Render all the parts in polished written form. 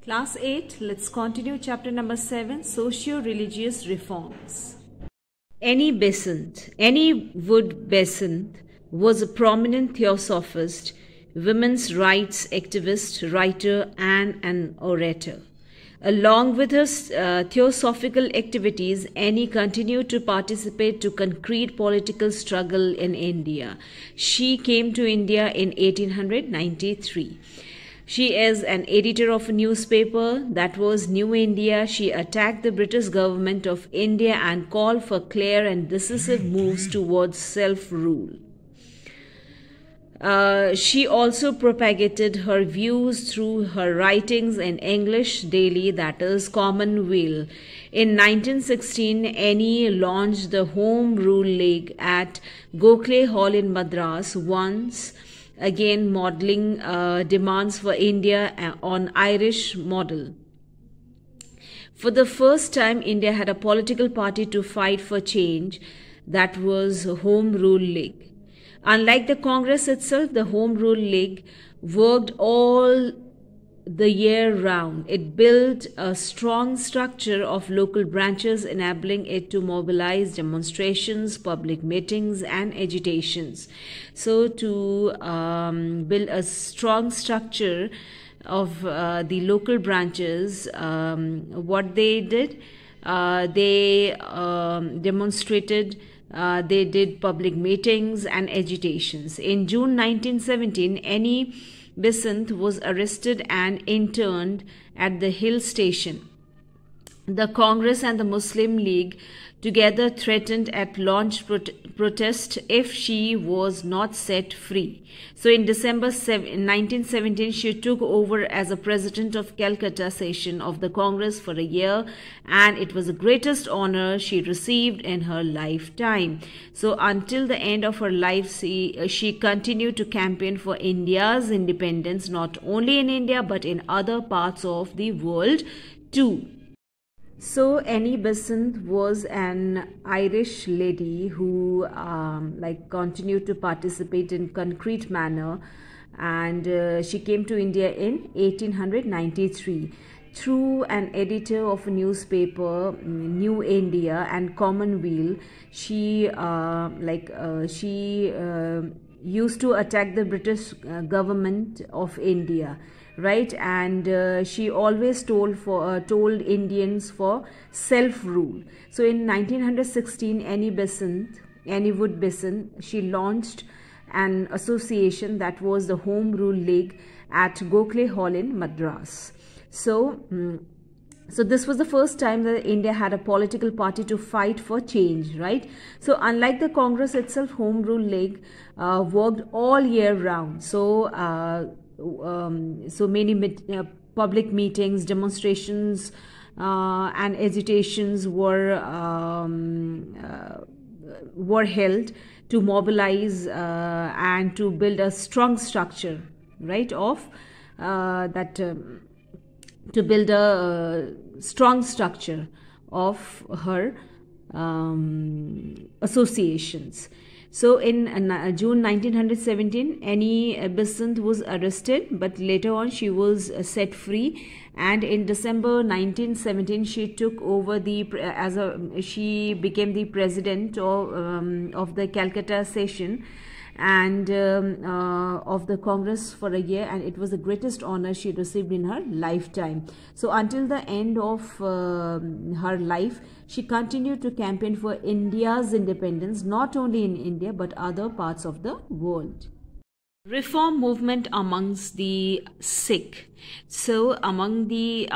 Class 8, let's continue chapter number 7, Socio-Religious Reforms. Annie Besant. Annie Wood Besant was a prominent theosophist, women's rights activist, writer, and an orator. Along with her theosophical activities, Annie continued to participate to concrete political struggle in India. She came to India in 1893. She is an editor of a newspaper that was New India. She attacked the British government of India and called for clear and decisive moves towards self-rule. She also propagated her views through her writings in English daily, that is Commonweal. In 1916, Annie launched the Home Rule League at Gokhale Hall in Madras, once again modeling demands for India on Irish model. For the first time, India had a political party to fight for change, that was Home Rule League. Unlike the Congress itself, the Home Rule League worked all the year round. It built a strong structure of local branches, enabling it to mobilize demonstrations, public meetings, and agitations. So to build a strong structure of the local branches, what they did, they demonstrated, they did public meetings and agitations. In June 1917, Annie Besant was arrested and interned at the Hill Station. The Congress and the Muslim League together threatened at launch protest if she was not set free. So in December 1917, she took over as a president of Calcutta session of the Congress for a year, and it was the greatest honor she received in her lifetime. So until the end of her life, she continued to campaign for India's independence, not only in India but in other parts of the world too. So Annie Besant was an Irish lady who continued to participate in concrete manner, and she came to India in 1893 through an editor of a newspaper, New India and Commonweal. She used to attack the British government of India, right? And she always told Indians for self-rule. So in 1916, Annie Wood Besant, she launched an association that was the Home Rule League at Gokhale Hall in Madras. So this was the first time that India had a political party to fight for change, right? So unlike the Congress itself, Home Rule League worked all year round. So many public meetings, demonstrations, and agitations were held to mobilize and to build a strong structure, right, of to build a strong structure of her associations. So in June 1917, Annie Besant was arrested, but later on she was set free. And in December 1917, she took over she became the president of the Calcutta session and of the Congress for a year, and it was the greatest honor she received in her lifetime. So until the end of her life, she continued to campaign for India's independence, not only in India but other parts of the world. Reform movement amongst the Sikh. So amongst the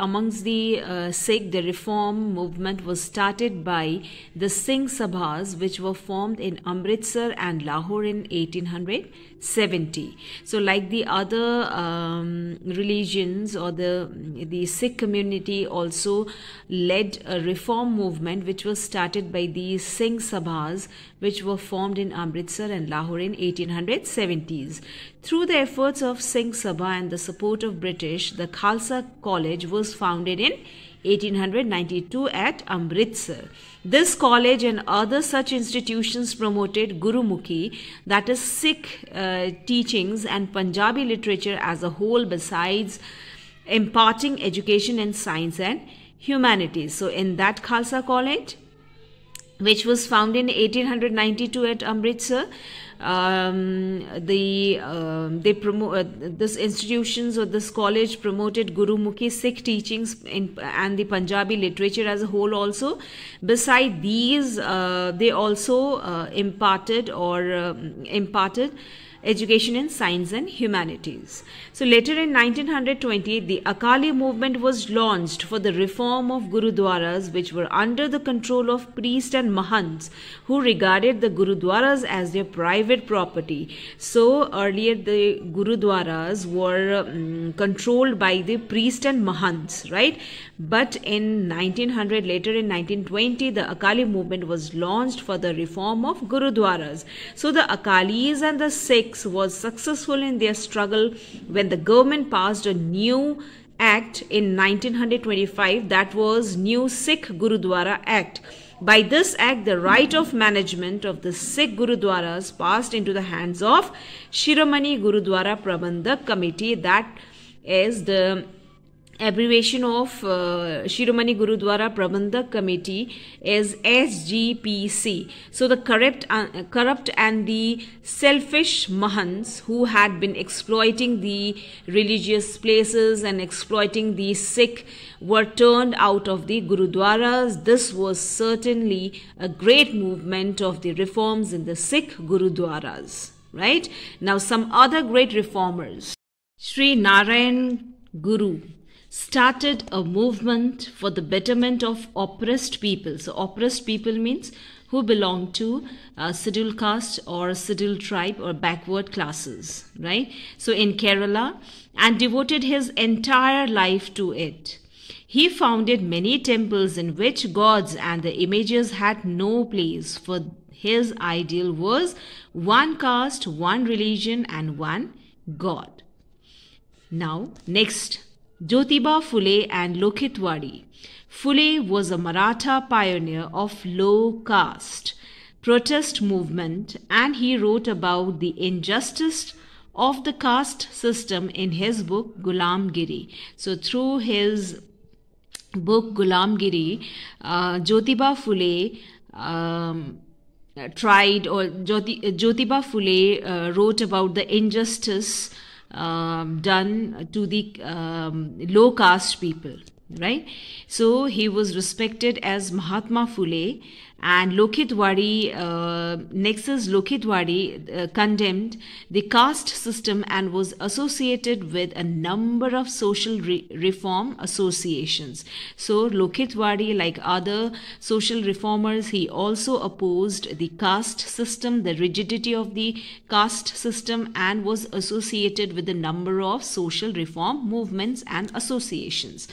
Sikh, the reform movement was started by the Singh Sabhas, which were formed in Amritsar and Lahore in 1870. So like the other religions, or the Sikh community also led a reform movement which was started by the Singh Sabhas, which were formed in Amritsar and Lahore in 1870s. Through the efforts of Singh Sabha and the support of British, the Khalsa College was founded in 1892 at Amritsar. This college and other such institutions promoted Gurumukhi, that is Sikh teachings, and Punjabi literature as a whole, besides imparting education in science and humanities. So in that Khalsa College, which was founded in 1892 at Amritsar, this institutions or this college promoted Gurumukhi Sikh teachings and the Punjabi literature as a whole also. Beside these, they also imparted education in science and humanities. So later in 1928, the Akali movement was launched for the reform of Gurudwaras, which were under the control of priests and Mahants, who regarded the Gurudwaras as their private property. So earlier the Gurudwaras were controlled by the priests and Mahants, right? But in 1900, later in 1920, the Akali movement was launched for the reform of Gurudwaras. So the Akalis and the Sikhs was successful in their struggle when the government passed a new act in 1925, that was New Sikh Gurudwara Act. By this act, the right of management of the Sikh Gurudwaras passed into the hands of Shiromani Gurudwara Prabandhak Committee, that is the abbreviation of Shiromani Gurudwara Prabandhak Committee is SGPC. So the corrupt and the selfish Mahants who had been exploiting the religious places and exploiting the Sikh were turned out of the Gurudwaras. This was certainly a great movement of the reforms in the Sikh Gurudwaras. Right? Now some other great reformers. Sri Narayan Guru started a movement for the betterment of oppressed people. So oppressed people means who belong to scheduled caste or scheduled tribe or backward classes, right? So in Kerala, and devoted his entire life to it. He founded many temples in which gods and the images had no place, for his ideal was one caste, one religion and one God. Now next, Jyotiba Phule and Lokhitwadi. Phule was a Maratha pioneer of low caste protest movement, and he wrote about the injustice of the caste system in his book Gulamgiri. So through his book Gulamgiri, Jyotiba Phule Jyotiba Phule wrote about the injustice done to the low caste people, right? So he was respected as Mahatma Phule, and Lokhitwadi, next is Lokhitwadi condemned the caste system and was associated with a number of social reform associations. So Lokhitwadi, like other social reformers, he also opposed the caste system, the rigidity of the caste system, and was associated with a number of social reform movements and associations.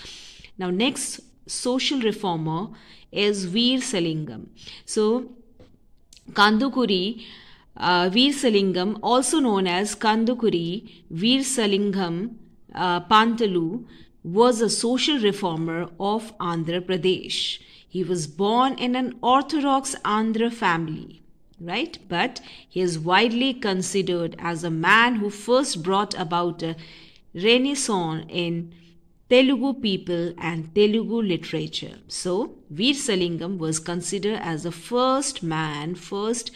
Now next social reformer is Veer Salingam. So Kandukuri Veer Salingam, also known as Kandukuri Veer Salingam Pantalu, was a social reformer of Andhra Pradesh. He was born in an Orthodox Andhra family, right? But he is widely considered as a man who first brought about a renaissance in Telugu people and Telugu literature. So Veer Salingam was considered as the first man, South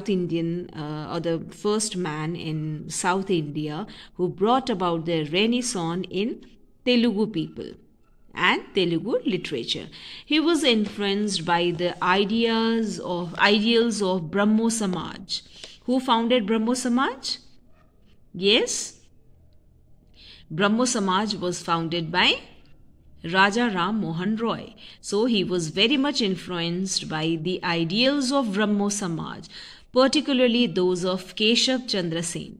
Indian or the first man in South India who brought about the renaissance in Telugu people and Telugu literature. He was influenced by the ideals of Brahmo Samaj. Who founded Brahmo Samaj? Yes, Brahmo Samaj was founded by Raja Ram Mohan Roy. So he was very much influenced by the ideals of Brahmo Samaj, particularly those of Keshav Chandra Sen.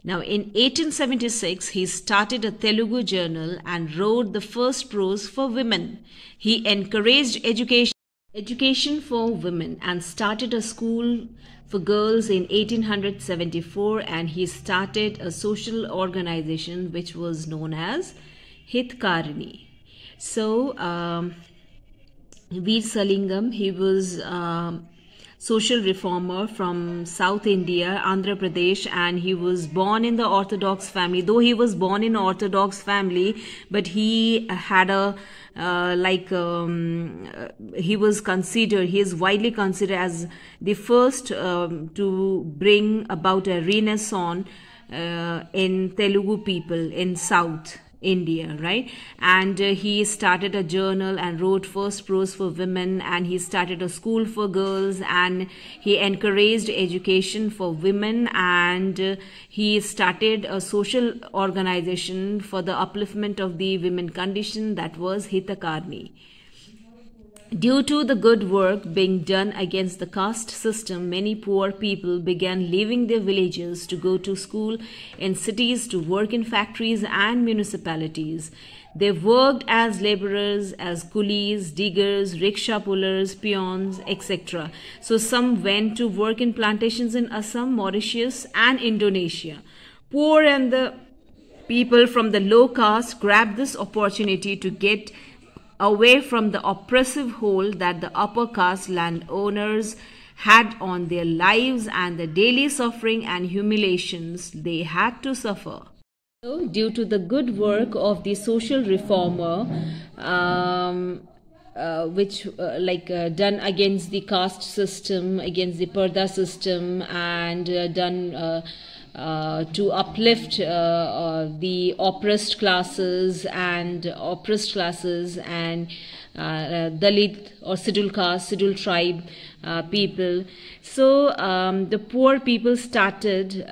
Now in 1876, he started a Telugu journal and wrote the first prose for women. He encouraged education for women and started a school for girls in 1874, and he started a social organization which was known as Hitkarini. So Veer Salingam, he was social reformer from South India, Andhra Pradesh, and he was born in the Orthodox family. Though he was born in an Orthodox family, but he had a he is widely considered as the first to bring about a renaissance in Telugu people in South India, right? And he started a journal and wrote first prose for women, and he started a school for girls, and he encouraged education for women, and he started a social organization for the upliftment of the women condition, that was Hitakarni. Due to the good work being done against the caste system, many poor people began leaving their villages to go to school in cities, to work in factories and municipalities. They worked as laborers, as coolies, diggers, rickshaw pullers, peons, etc. So some went to work in plantations in Assam, Mauritius and Indonesia. Poor and the people from the low caste grabbed this opportunity to get away from the oppressive hold that the upper caste landowners had on their lives and the daily suffering and humiliations they had to suffer. So, due to the good work of the social reformer, which done against the caste system, against the Parda system, and done to uplift the oppressed classes and Dalit or scheduled caste, scheduled tribe people. So the poor people started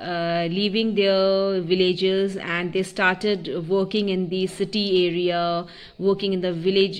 leaving their villages, and they started working in the city area, working in the village,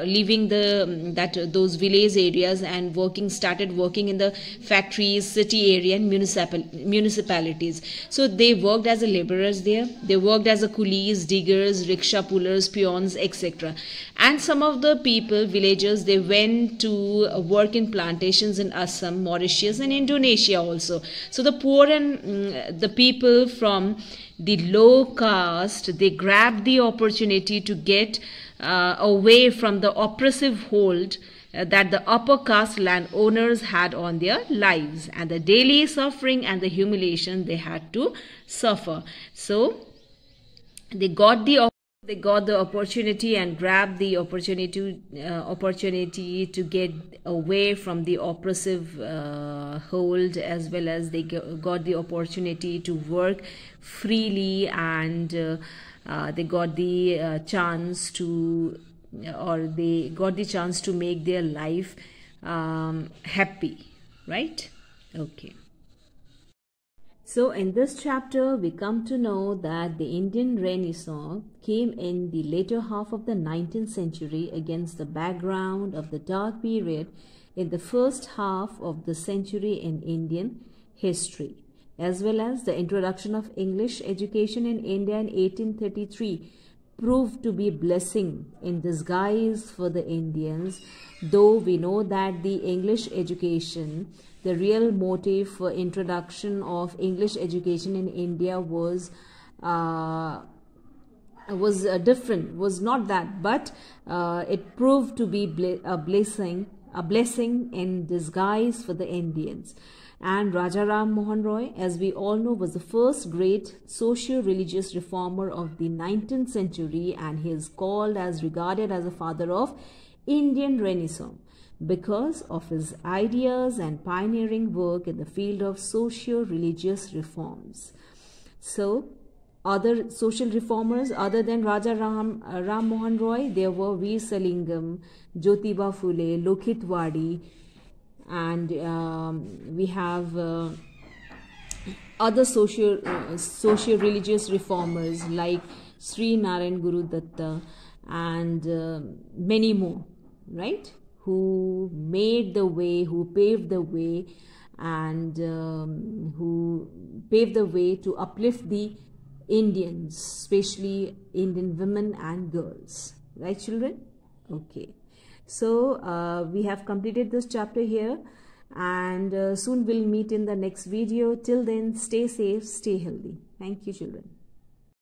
leaving those village areas, and started working in the factories, city area and municipalities. So they worked as a laborers there. They worked as a coolies, diggers, rickshaw pullers, peons, etc. And some of the people, villagers, they went to work in plantations in Assam, Mauritius and Indonesia also. So the poor and the people from the low caste, they grabbed the opportunity to get away from the oppressive hold that the upper caste landowners had on their lives and the daily suffering and the humiliation they had to suffer. So they got the opportunity and grabbed the opportunity to get away from the oppressive hold, as well as they got the opportunity to work freely, and they got the chance to make their life happy, right? Okay. So in this chapter, we come to know that the Indian Renaissance came in the later half of the 19th century against the background of the dark period in the first half of the century in Indian history, as well as the introduction of English education in India in 1833 proved to be a blessing in disguise for the Indians, though we know that the English education, the real motive for introduction of English education in India was different, was not that, but it proved to be a blessing in disguise for the Indians. And Raja Ram Mohan Roy, as we all know, was the first great socio-religious reformer of the 19th century, and he is regarded as a father of Indian Renaissance because of his ideas and pioneering work in the field of socio-religious reforms. So, other social reformers other than Raja Ram Mohan Roy, there were Veer Salingam, Jyotiba Phule, Lokit Wadi, and we have other socio-religious reformers like Sri Narayan Guru Datta and many more, right? Who made the way, who paved the way, and who paved the way to uplift the Indians, especially Indian women and girls. Right, children? Okay. So, we have completed this chapter here, and soon we'll meet in the next video. Till then, stay safe, stay healthy. Thank you, children.